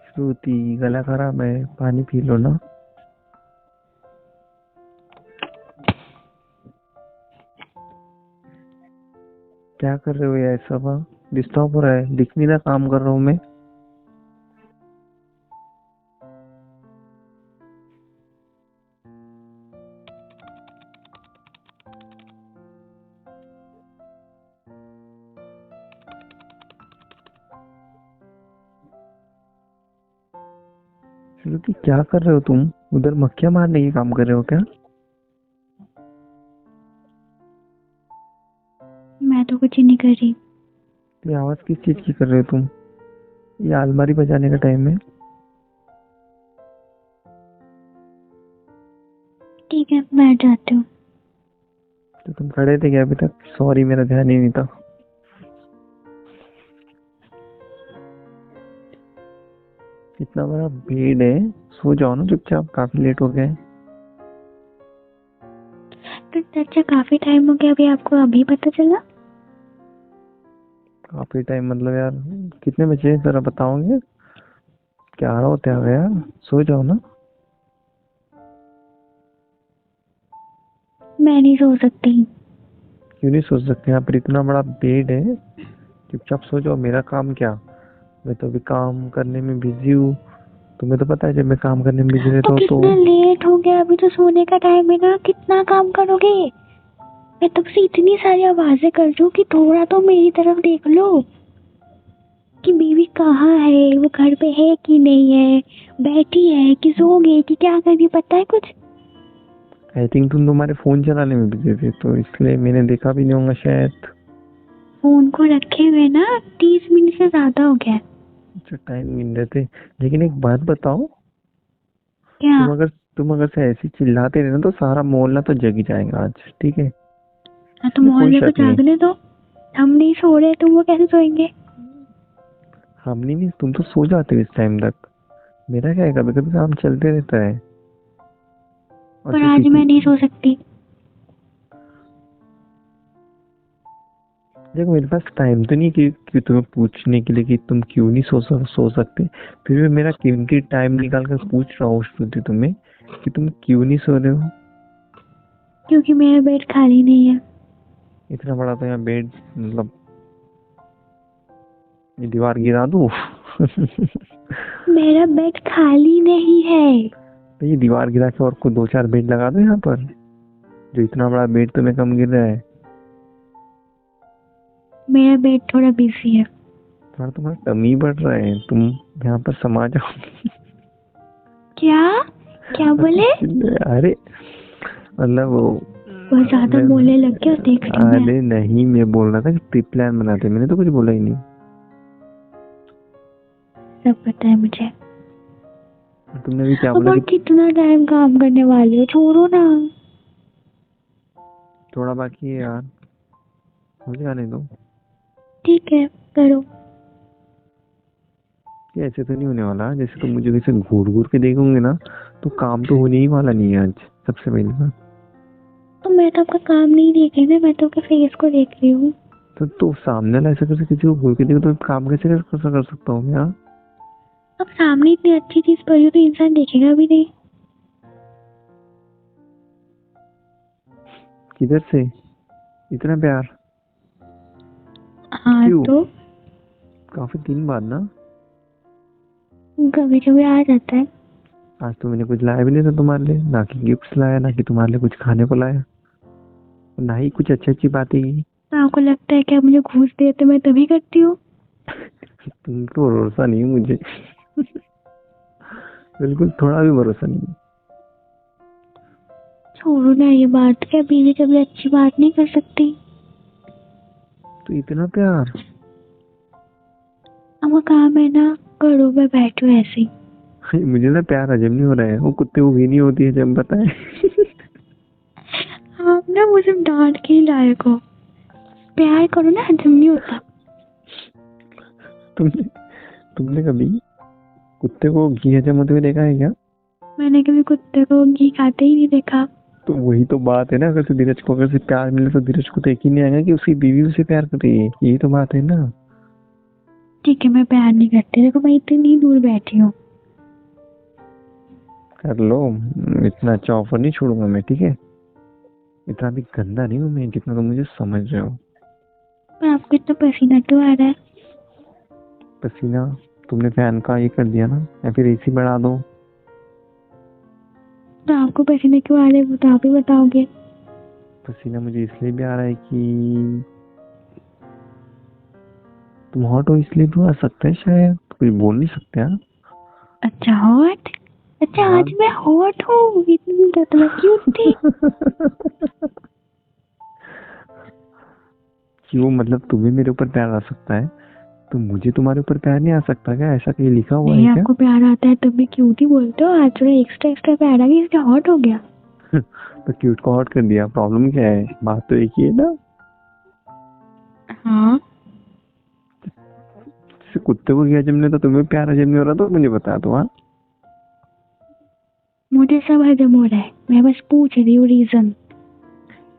श्रुति, गला खराब है, पानी पी लो ना। क्या कर रहे हो यार, सब डिस्टर्ब हो रहा है, दिख नहीं रहा काम कर रहा हूँ मैं। श्रुति, क्या कर रहे हो तुम? उधर मक्खियां मारने की काम कर रहे हो क्या? मैं तो कुछ ही नहीं कर रही। ये आवाज किस चीज की कर रहे हो तुम? ये अलमारी बजाने का टाइम है? ठीक है, बैठ जाती हूँ। तो तुम खड़े थे क्या अभी तक? सॉरी, मेरा ध्यान ही नहीं था। इतना बड़ा बेड है, सो जाओ ना चुपचाप, काफी लेट हो गया है। तो चाचा काफी टाइम हो गया, अभी आपको अभी पता चला? काफी टाइम मतलब यार, कितने बजे हैं जरा बताओगे? 11 होते आ गए यार, सो जाओ ना। मैं नहीं सो सकती। क्यों नहीं सो सकते? यहाँ पर इतना बड़ा बेड है, चुपचाप सो जाओ। मेरा काम क्या, मैं तो अभी काम करने में बिजी हूँ। तुम्हें तो पता है जब मैं काम करने में बिजी रहता तो हूँ तो। कितना लेट हो गया, अभी तो सोने का टाइम है ना, कितना काम करोगे? मैं तब से इतनी सारी आवाजें कर रही हूँ कि थोड़ा तो मेरी तरफ देख लो कि बीवी कहाँ है, वो घर पे है कि नहीं है, बैठी है कि सो गई कि क्या कर रही, पता है कुछ? आई थिंक तुम तुम्हारे फोन चलाने में बिजी थे, तो इसलिए मैंने देखा भी नहीं होगा शायद। फोन को रखे हुए ना 30 मिनट से ज्यादा हो गया। अच्छा, टाइम गिन रहे थे। लेकिन एक बात बताओ, क्या? तुम अगर से ऐसे चिल्लाते रहे ना तो सारा मोहल्ला तो जग ही जाएगा आज, ठीक है? हाँ, तो इसमें कोई मोहल्ले को शक नहीं। जागने दो। हम नहीं सो रहे तो वो कैसे सोएंगे? हम नहीं, तुम तो सो जाते हो इस टाइम तक। मेरा क्या है, कभी कभी काम चलते रहता है। और पर जो आज किसी, मैं नहीं सो सकती। देखो मेरे पास टाइम तो नहीं कि तुम्हें पूछने के लिए कि तुम क्यों नहीं सो सकते। फिर भी मेरा कीमती टाइम निकाल कर पूछ रहा हूँ श्रुति तुम्हें कि तुम क्यों नहीं सो रहे हो। क्योंकि मेरा बेड खाली नहीं है। इतना बड़ा तो यहाँ बेड, मतलब ये दीवार गिरा दूँ? मेरा बेड खाली नहीं है। तो ये दीवार गिरा के और को 2-4 बेड लगा दो यहाँ पर, जो इतना बड़ा बेड तुम्हें कम गिर रहा है। मेरा बेड थोड़ा बिजी है। तुम्हारा टमी बढ़ रहा है, तुम यहाँ पर समा जाओ। क्या? क्या बोले? अरे मतलब वो, बहुत ज्यादा बोलने लग गया, देख रही हूँ मैं। अरे नहीं, मैं बोल रहा था कि ट्रिप प्लान बनाते, मैंने तो कुछ बोला ही नहीं। सब पता है मुझे। तुमने भी क्या अब बोला और कि कितना टाइम काम करने वाले हो, छोड़ो ना। थोड़ा बाकी है यार, हो जाने दो। ठीक है, करो। ये ऐसे तो नहीं होने वाला जैसे तुम मुझे वैसे घूर घूर के देखोगे ना, तो काम तो होने ही वाला नहीं है आज, सबसे पहली बात। तो मैं तो आपका काम नहीं देख रही ना, मैं तो आपके फेस को देख रही हूँ। तो सामने वाला ऐसा कैसे किसी को घूर के देखो, तो काम कैसे कर सकता हूँ मैं? अब सामने इतनी अच्छी चीज पड़ी हो तो इंसान देखेगा भी नहीं। किधर से इतना प्यार? हाँ क्यों? तो काफी दिन बाद ना। कभी कभी आ जाता है। आज तो मैंने कुछ लाया भी नहीं था तुम्हारे लिए, ना कि गिफ्ट्स लाया, ना कि तुम्हारे लिए कुछ खाने को लाया, ना ही कुछ अच्छी अच्छी बातें की। तो आपको लगता है कि आप मुझे घूस दे तो मैं तभी करती हूँ? तुम तो भरोसा नहीं है मुझे। बिल्कुल थोड़ा भी भरोसा नहीं है। छोड़ो ना ये बात, क्या बीवी कभी अच्छी बात नहीं कर सकती? तो इतना प्यार? अब काम है ना, करो, मैं बैठू ऐसे ही। मुझे ना प्यार हजम नहीं हो रहा है, वो कुत्ते को भी नहीं होती है जब बताए। आप ना मुझे डांट के ही लायक हो। प्यार करो ना, हजम नहीं होता। तुमने तुमने कभी कुत्ते को घी हजम होते हुए देखा है क्या? मैंने कभी कुत्ते को घी खाते ही नहीं देखा। तो वही तो बात है ना, अगर से धीरज को अगर से प्यार मिले तो धीरज को तो यकीन नहीं आएगा कि उसकी बीवी उसे प्यार कर रही है, यही तो बात है ना। ठीक है, मैं प्यार नहीं करती, देखो मैं इतनी दूर बैठी हूँ। कर लो, इतना अच्छा ऑफर नहीं छोड़ूंगा मैं, ठीक है? इतना भी गंदा नहीं हूँ मैं जितना तुम मुझे समझ रहे हो। पर आपको इतना पसीना क्यों आ रहा है? पसीना? तुमने फैन का ये कर दिया ना, या फिर एसी बढ़ा दो। तो आपको पसीना क्यों आ रहा है वो तो आप ही बताओगे। पसीना मुझे इसलिए भी आ रहा है कि तुम हॉट हो, इसलिए भी आ सकता है शायद, कुछ बोल नहीं सकते हाँ। अच्छा हॉट? अच्छा हाँ। आज मैं हॉट हूँ, इतनी तो मैं क्यूट थी। क्यों, मतलब तुम्हें मेरे ऊपर प्यार आ सकता है तो मुझे तुम्हारे ऊपर प्यार नहीं आ सकता क्या? ऐसा कहीं लिखा हुआ है नहीं, क्या? आपको प्यार आता है तब भी क्यूट ही बोलते हो, आज थोड़ा एक्स्ट्रा एक्स्ट्रा प्यार आ गया इसलिए हॉट हो गया। तो क्यूट को हॉट कर दिया, प्रॉब्लम क्या है? बात तो एक ही है ना। हाँ, जैसे कुत्ते को किया जमने तो तुम्हें प्यार हजम नहीं हो रहा तो मुझे बता दो हाँ। मुझे सब हजम हो रहा है, मैं बस पूछ रही हूँ रीजन।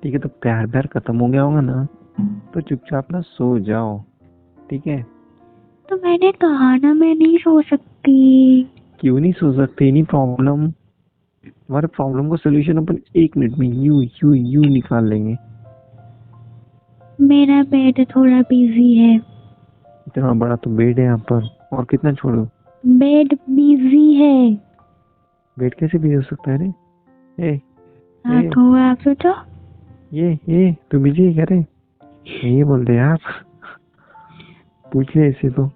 ठीक है, तो प्यार प्यार खत्म हो गया होगा ना, तो चुपचाप ना सो जाओ, ठीक है? तो मैंने कहा ना मैं नहीं सो सकती। क्यों नहीं सो सकते? नहीं प्रॉब्लम, तुम्हारे प्रॉब्लम का सोल्यूशन अपन 1 मिनट में यू निकाल लेंगे। मेरा बेड थोड़ा बिजी है। इतना बड़ा तो बेड है यहाँ पर, और कितना छोड़ो? बेड बिजी है। बेड कैसे भी हो सकता है रे? ए, हाँ ए, तो आप सोचो। ये तू बिजी है क्या रे? ये बोल दे यार, पूछ ले ऐसे तो।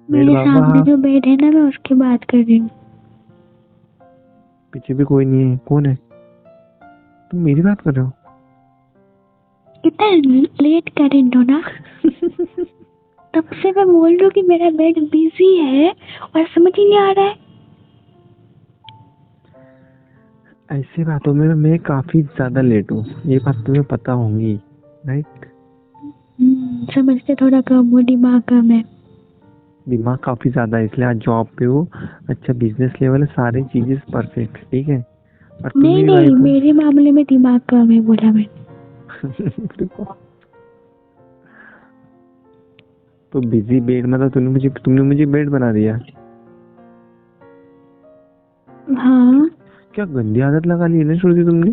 बेड मेरे बाबा, सामने जो बेड है ना मैं उसकी बात कर रही हूँ। पीछे भी कोई नहीं है, कौन है? तुम मेरी बात कर रहे हो? इतना लेट करेंट हो ना, तब से मैं बोल रही हूँ कि मेरा बेड बिजी है और समझ ही नहीं आ रहा है। ऐसी बातों में मैं काफी ज्यादा लेट हूँ, ये बात तुम्हें पता होगी, राइट? समझते थोड़ा कम हो, दिमाग कम है। दिमाग काफी ज्यादा है इसलिए आज जॉब पे हो, अच्छा बिजनेस लेवल है, सारी चीजें परफेक्ट, ठीक है? और तुम नहीं मेरी नहीं, वाइफ हो। मेरे मामले में दिमाग कम है बोला मैं। तो बिजी बेड मतलब तुमने मुझे बेड बना दिया। हाँ क्या गंदी आदत लगा ली है ना श्रुति तुमने,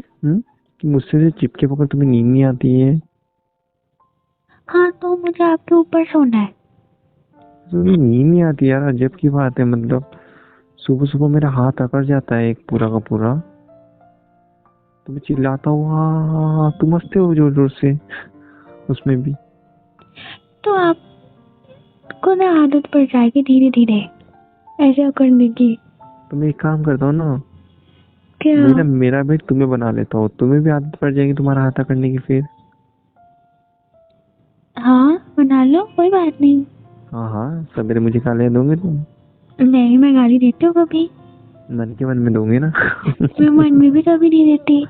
कि मुझसे से चिपके पकड़ तुम्हें नींद नहीं आती है। हाँ, तो मुझे आपके ऊपर सोना है। तुम्हें नींद नहीं आती यार, अजब की बात है, मतलब सुबह सुबह मेरा हाथ अकड़ जाता है एक पूरा का पूरा, तो मैं चिल्लाता हूँ हाँ, तुम हंसते हो जोर जोर से उसमें भी। तो आपको ना आदत पड़ जाएगी धीरे धीरे ऐसा करने की। तो मैं एक काम करता हूँ ना, क्या? मेरा मेरा बेड तुम्हें बना लेता हूँ, तुम्हें भी आदत पड़ जाएगी तुम्हारा हाथ अकड़ने की फिर। हाँ बना लो, कोई बात नहीं। हाँ हाँ, सवेरे मुझे गालियाँ दोगे तुम? नहीं, मैं गाली देती हूँ कभी? मन के मन में दोगे ना? मैं मन में भी कभी नहीं देती।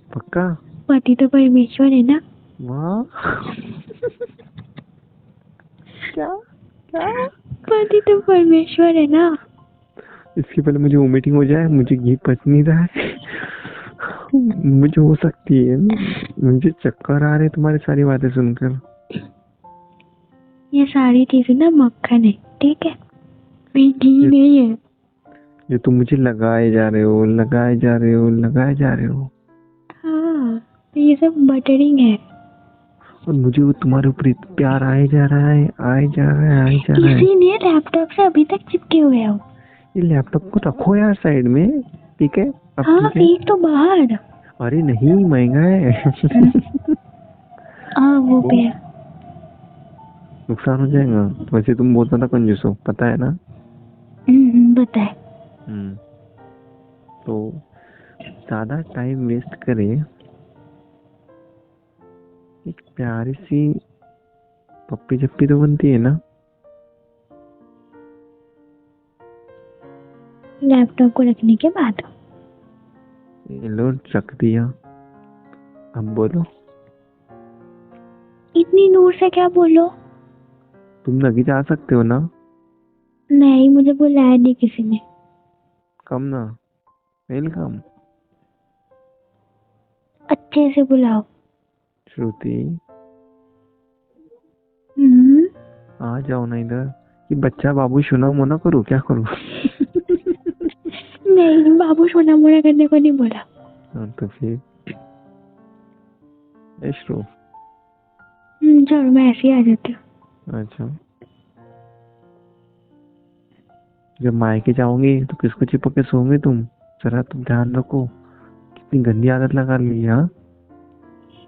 पक्का? पति तो परमेश्वर है ना। वाह। क्या क्या? पति तो परमेश्वर है ना। इसके पहले मुझे वोमिटिंग हो जाए, मुझे घी पच नहीं रहा है। मुझे हो सकती है, मुझे चक्कर आ रहे हैं तुम्हारी सारी बातें सुनकर। ये सारी चीजें ना मक्खन है, ठीक है, ये घी ये नहीं है। ये तुम मुझे लगाए जा रहे हो, लगाए जा रहे हो, लगाए जा रहे हो। हाँ, ये सब बटरिंग है। और मुझे वो तुम्हारे ऊपर इतना प्यार आए जा रहा है, आए जा रहा है, आए जा रहा है। इसीलिए लैपटॉप से अभी तक चिपके हुए हो। ये लैपटॉप को रखो यार साइड में, ठीक है? अब हाँ, ठीक है। एक तो बाहर। अरे नहीं, महंगा है। हाँ वो वो भी है। नुकसान हो जाएगा। वैसे तुम बहुत ज्यादा कंजूस हो, पता है ना? बताए। हम्म तो ज्यादा टाइम वेस्ट करे, एक प्यारी सी पप्पी जप्पी तो बनती है ना? लैपटॉप को रखने के बाद। ये लो रख दिया, अब बोलो। इतनी दूर से क्या बोलो? तुम लगी जा सकते हो ना? नहीं, मुझे बुलाया नहीं किसी ने। कम ना, वेलकम। अच्छे से बुलाओ। श्रुति, हम्म आ जाओ ना इधर। कि बच्चा बाबू सुना मोना करूँ, क्या करूँ? नहीं, बाबू सोना मोना करने को नहीं बोला। हाँ तो फिर ऐश्रो। चलो मैं ऐसे ही आ जाती हूँ। अच्छा, जब मायके जाओगे तो किसको चिपक के सोओगे तुम? जरा तुम ध्यान रखो, कितनी गंदी आदत लगा ली है। हाँ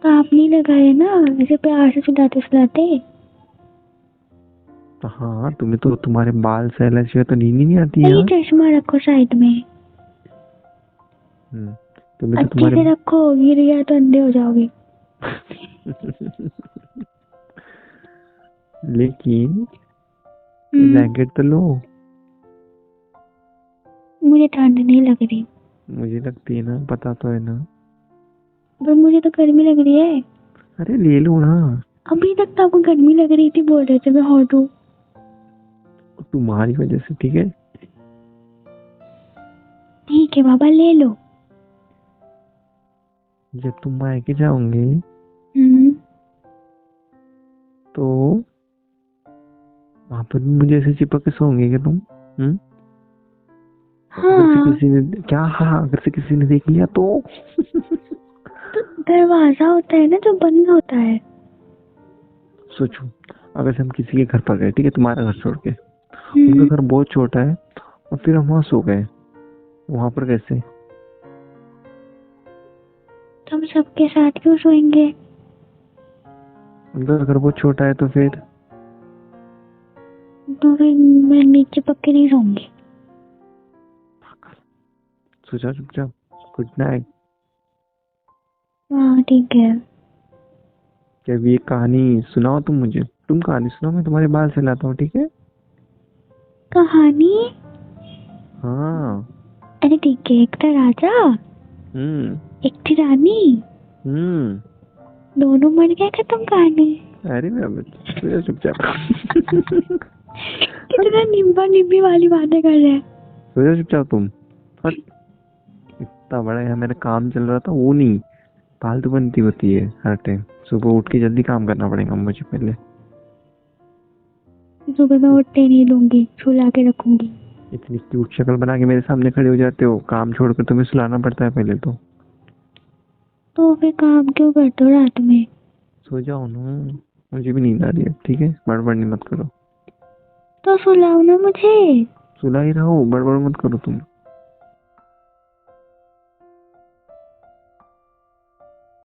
तो आप नहीं लगाए ना, ऐसे प्यार से सुलाते सुलाते। तो हाँ, तुम्हें तो तुम्हारे बाल सैला से तो नींद ही नहीं आती है। ये हाँ? चश्मा रखो साइड में, तुम्हें तो अच्छे तुम्हारे से रखो, गिर गया तो अंधे हो जाओगे। लेकिन हम्म, ब्लैंकेट तो लो। मुझे ठंड नहीं लग रही। मुझे लगती है ना, पता तो है ना। पर मुझे तो गर्मी लग रही है। अरे ले लो ना। अभी तक तो आपको गर्मी लग रही थी, बोल रहे थे मैं हॉट हूँ। तुम्हारी वजह से, ठीक है। ठीक है बाबा, ले लो। जब तुम मायके जाओगे हम्म, तो वहां पर भी मुझे ऐसे चिपक के सोओगे क्या तुम? अगर से हाँ। किसी ने क्या, हाँ अगर से किसी ने देख लिया तो? तो दरवाजा होता है ना जो बंद होता है। सोचो, अगर से हम किसी के घर पर गए, ठीक है, तुम्हारा घर छोड़ के, उनका हम्म, घर बहुत छोटा है, और फिर हम वहां सो गए, वहां पर कैसे? तो हम सबके साथ क्यों सोएंगे? उनका घर बहुत छोटा है तो फिर? तो फिर मैं नीचे पक्के नहीं सोऊंगी। सोचा चुपचाप। Good night. हाँ ठीक है। जब ये कहानी सुनाओ तुम मुझे, तुम कहानी सुनाओ, मैं तुम्हारे बाल सहलाता हूँ, ठीक है? कहानी? हाँ। अरे ठीक है, एक था राजा, हम्म। एक थी रानी, हम्म। दोनों मर गए, खत्म कहानी। अरे मैं सोचा चुपचाप। कितना निब्बा निब्बी वाली बातें कर रहे हैं। सोचा चुपचाप तुम। हट। इतना बड़ा है, मेरा काम चल रहा था वो नहीं, फालतू बनती होती है हर टाइम। सुबह उठ के जल्दी काम करना पड़ेगा मुझे पहले। सुबह मैं उठने नहीं दूंगी, सुला के रखूंगी। इतनी क्यूट शक्ल बना के मेरे सामने खड़े हो जाते हो, काम छोड़कर तुम्हें सुलाना पड़ता है पहले तो। तो फिर काम क्यों करते हो रात में? सो जाओ ना, मुझे भी नींद आ रही है, ठीक है, बड़बड़ नहीं मत करो। तो सुलाओ ना मुझे। सुला ही रहो, बड़बड़ मत करो तुम।